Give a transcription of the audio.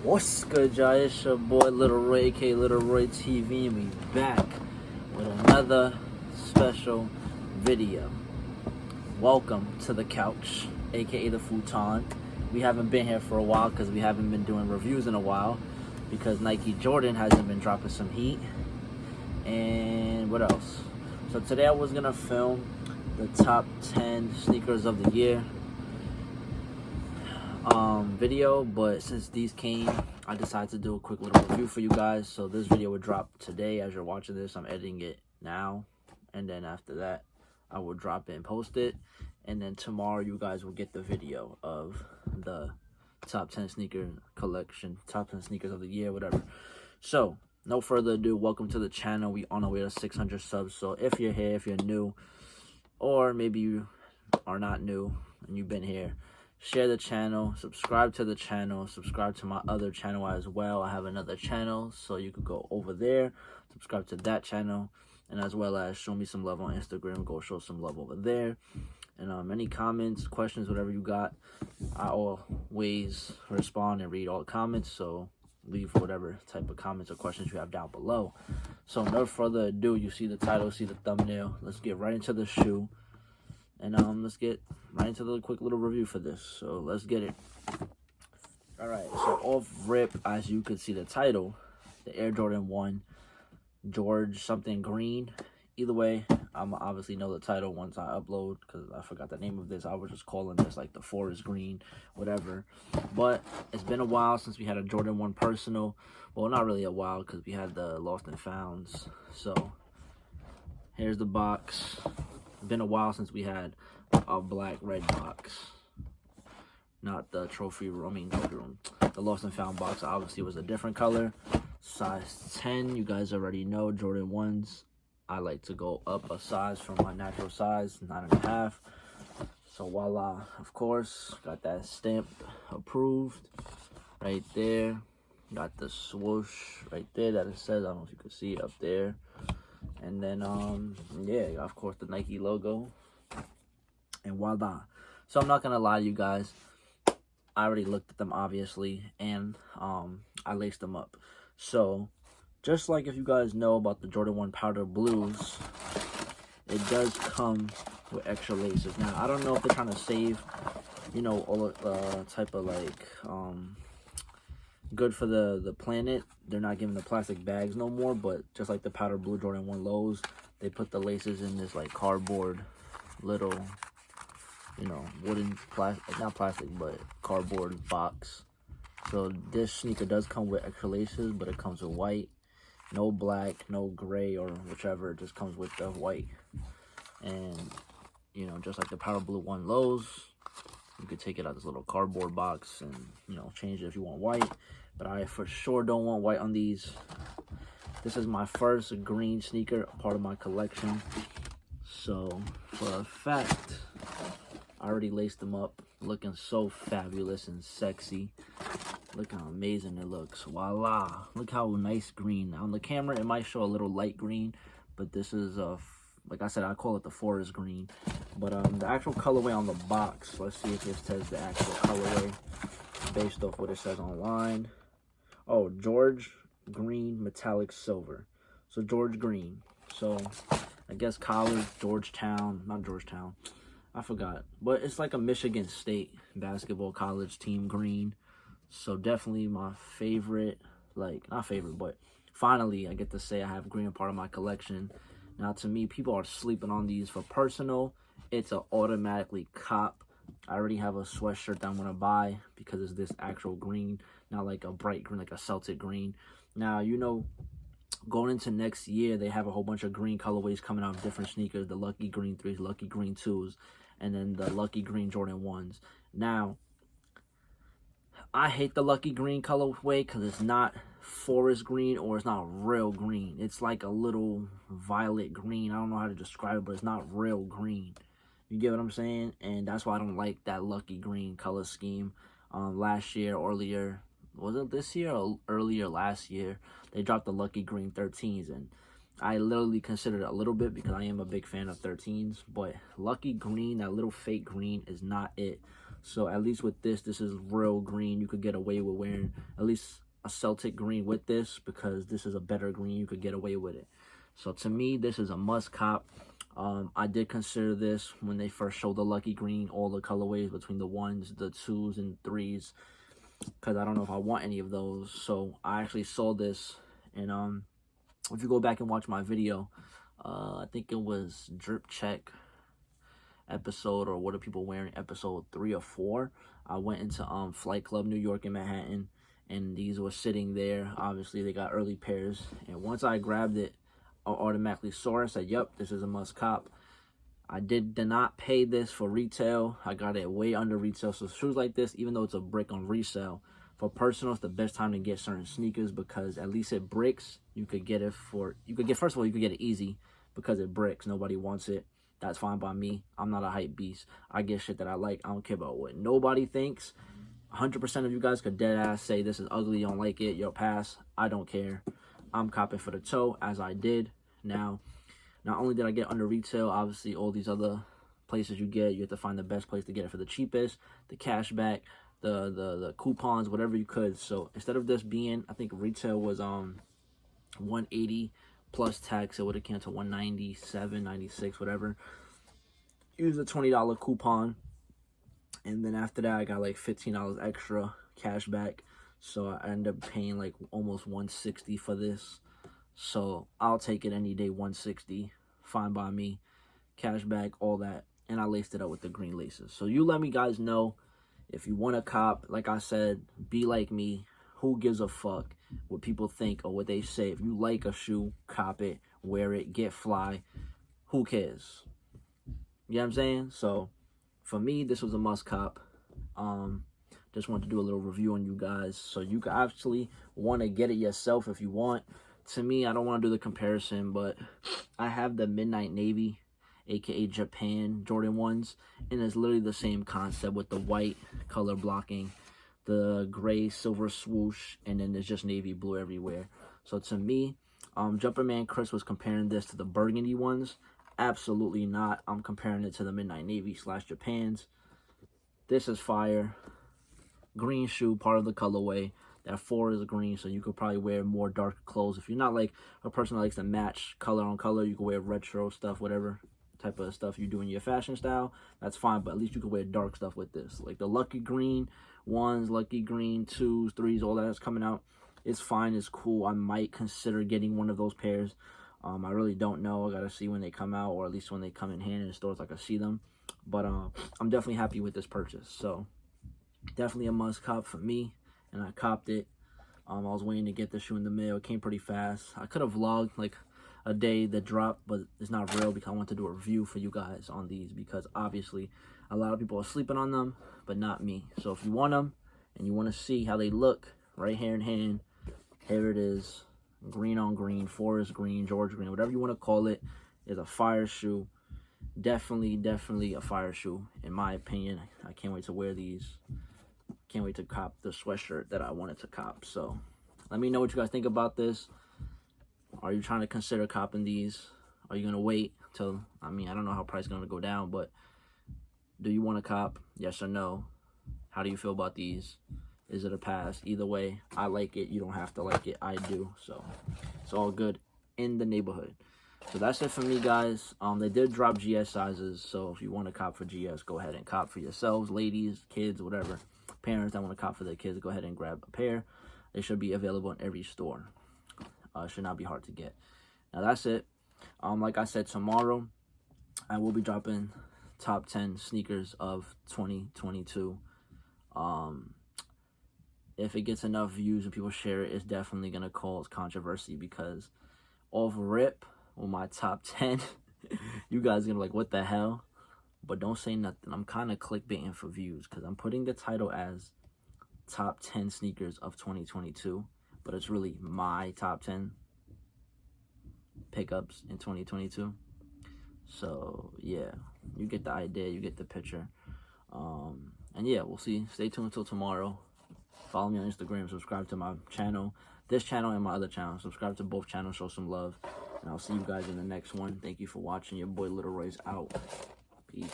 What's good, y'all? It's your boy Little Roy, aka Little Roy TV, and we back with another special video. Welcome to the couch, aka the futon. We haven't been here for a while because we haven't been doing reviews in a while because Nike Jordan hasn't been dropping some heat. And what else? So today I was gonna film the top 10 sneakers of the year video, but since these came, I decided to do a quick little review for you guys. So this video would drop today. As you're watching this, I'm editing it now, and then after that I will drop it and post it, and then tomorrow you guys will get the video of the top 10 sneaker collection, top 10 sneakers of the year, whatever. So no further ado, welcome to the channel. We on our way to 600 subs. So if you're here, if you're new, or maybe you are not new and you've been here, share the channel, subscribe to the channel, subscribe to my other channel as well. I have another channel, so you could go over there, subscribe to that channel, and as well as show me some love on Instagram. Go show some love over there. And any comments, questions, whatever you got, I always respond and read all the comments, so leave whatever type of comments or questions you have down below. So no further ado, you see the title, see the thumbnail. Let's get right into the shoe. And let's get right into the quick little review for this. So let's get it. Alright, so off rip, as you can see the title, the Air Jordan 1 Gorge something green. Either way, I'm obviously know the title once I upload, because I forgot the name of this. I was just calling this like the forest green, whatever. But it's been a while since we had a Jordan 1 personal. Well, not really a while, because we had the Lost and Founds. So here's the box. Been a while since we had a black red box, not the trophy room, the Lost and Found box obviously was a different color. Size 10, you guys already know Jordan 1s. I like to go up a size from my natural size, 9.5. So voila, of course, got that stamp approved right there. Got the swoosh right there that it says, I don't know if you can see it up there. And then yeah, of course the Nike logo, and voila. So I'm not gonna lie to you guys, I already looked at them obviously, and I laced them up. So just like if you guys know about the Jordan 1 powder blues, it does come with extra laces. Now I don't know if they're trying to save, you know, all of the type of like good for the planet. They're not giving the plastic bags no more, but just like the powder blue Jordan 1 lows, they put the laces in this like cardboard little, you know, wooden plastic, not plastic, but cardboard box. So this sneaker does come with extra laces, but it comes with white, no black, no gray or whichever. It just comes with the white. And you know, just like the powder blue 1 lows, you could take it out of this little cardboard box and, you know, change it if you want white. But I for sure don't want white on these. This is my first green sneaker, part of my collection. So for a fact, I already laced them up, looking so fabulous and sexy. Look how amazing it looks. Voila. Look how nice green. On the camera, it might show a little light green, but this is like I said, I call it the forest green. But the actual colorway on the box, let's see if it says the actual colorway based off what it says online. Oh, Gorge green metallic silver. So Gorge green. So I guess college, Georgetown, not Georgetown, I forgot. But it's like a Michigan State basketball college team green. So definitely my favorite, like not favorite, but finally I get to say I have green part of my collection. Now, to me, people are sleeping on these. For personal, it's a automatically cop. I already have a sweatshirt that I'm going to buy because it's this actual green, not like a bright green, like a Celtic green. Now, you know, going into next year, they have a whole bunch of green colorways coming out of different sneakers. The Lucky Green 3s, Lucky Green 2s, and then the Lucky Green Jordan 1s. Now, I hate the Lucky Green colorway because it's not forest green, or it's not real green. It's like a little violet green. I don't know how to describe it, but it's not real green. You get what I'm saying? And that's why I don't like that Lucky Green color scheme. Last year, earlier, was it this year or earlier last year, they dropped the Lucky Green 13s, and I literally considered it a little bit because I am a big fan of 13s, but Lucky Green, that little fake green, is not it. So at least with this is real green. You could get away with wearing at least a Celtic green with this, because this is a better green. You could get away with it. So to me, this is a must cop. I did consider this when they first showed the Lucky Green, all the colorways between the 1s, the 2s, and 3s, because I don't know if I want any of those. So I actually saw this, and if you go back and watch my video, I think it was Drip Check episode, or What Are People Wearing episode 3 or 4. I went into Flight Club New York in Manhattan, and these were sitting there. Obviously they got early pairs, and once I grabbed it, I automatically saw it, said, yep, this is a must cop. I did not pay this for retail. I got it way under retail. So shoes like this, even though it's a brick on resale, for personal, it's the best time to get certain sneakers, because at least it bricks. You could get it first of all, you could get it easy because it bricks. Nobody wants it. That's fine by me. I'm not a hype beast. I get shit that I like. I don't care about what nobody thinks. 100% of you guys could dead ass say this is ugly, you don't like it, you'll pass. I don't care. I'm copping for the toe, as I did. Now, not only did I get under retail, obviously all these other places you have to find the best place to get it for the cheapest, the cashback, the coupons, whatever you could. So instead of this being, I think retail was 180 plus tax, it would have came to 197, 96, whatever. Use a $20 coupon, and then after that I got like $15 extra cashback, so I ended up paying like almost 160 for this. So I'll take it any day. 160, fine by me. Cashback, all that, and I laced it up with the green laces. So you let me guys know if you want to cop. Like I said, be like me. Who gives a fuck what people think or what they say? If you like a shoe, cop it, wear it, get fly. Who cares? You know what I'm saying? So for me, this was a must cop. Just wanted to do a little review on you guys, so you can actually want to get it yourself if you want. To me, I don't want to do the comparison, but I have the Midnight Navy, aka Japan Jordan 1s, and it's literally the same concept with the white color blocking, the gray silver swoosh, and then there's just navy blue everywhere. So to me, Jumperman Chris was comparing this to the burgundy ones. Absolutely not. I'm comparing it to the Midnight Navy / Japans. This is fire. Green shoe, part of the colorway. That 4 is green, so you could probably wear more darker clothes. If you're not like a person that likes to match color on color, you can wear retro stuff, whatever type of stuff you do in your fashion style, that's fine, but at least you can wear dark stuff with this. Like the Lucky Green 1s, Lucky Green 2s, 3s, all that's coming out. It's fine, it's cool. I might consider getting one of those pairs. I really don't know. I gotta see when they come out, or at least when they come in hand in the stores, I can see them. But I'm definitely happy with this purchase. So definitely a must cop for me, and I copped it. I was waiting to get the shoe in the mail. It came pretty fast. I could have vlogged like a day that dropped, but it's not real because I want to do a review for you guys on these, because obviously a lot of people are sleeping on them, but not me. So if you want them and you want to see how they look right here in hand, here it is. Green on green, forest green, George green, whatever you want to call it, is a fire shoe. Definitely a fire shoe, in my opinion. I can't wait to wear these. Can't wait to cop the sweatshirt that I wanted to cop. So let me know what you guys think about this. Are you trying to consider copping these? Are you going to wait till, I don't know how price is going to go down, but do you want to cop? Yes or no? How do you feel about these? Is it a pass? Either way, I like it. You don't have to like it. I do. So it's all good in the neighborhood. So that's it for me, guys. They did drop GS sizes, so if you want to cop for GS, go ahead and cop for yourselves, ladies, kids, whatever. Parents that want to cop for their kids, go ahead and grab a pair. They should be available in every store. Should not be hard to get. Now that's it. Like I said, tomorrow I will be dropping top 10 sneakers of 2022. If it gets enough views and people share it, it's definitely gonna cause controversy, because off rip with my top 10, you guys are gonna be like, what the hell? But don't say nothing. I'm kind of clickbaiting for views, because I'm putting the title as top 10 sneakers of 2022, but it's really my top 10 pickups in 2022. So yeah, you get the idea, you get the picture. And yeah, we'll see. Stay tuned until tomorrow. Follow me on Instagram, subscribe to my channel, this channel and my other channel. Subscribe to both channels, show some love, and I'll see you guys in the next one. Thank you for watching. Your boy Little Roy's out. Peace.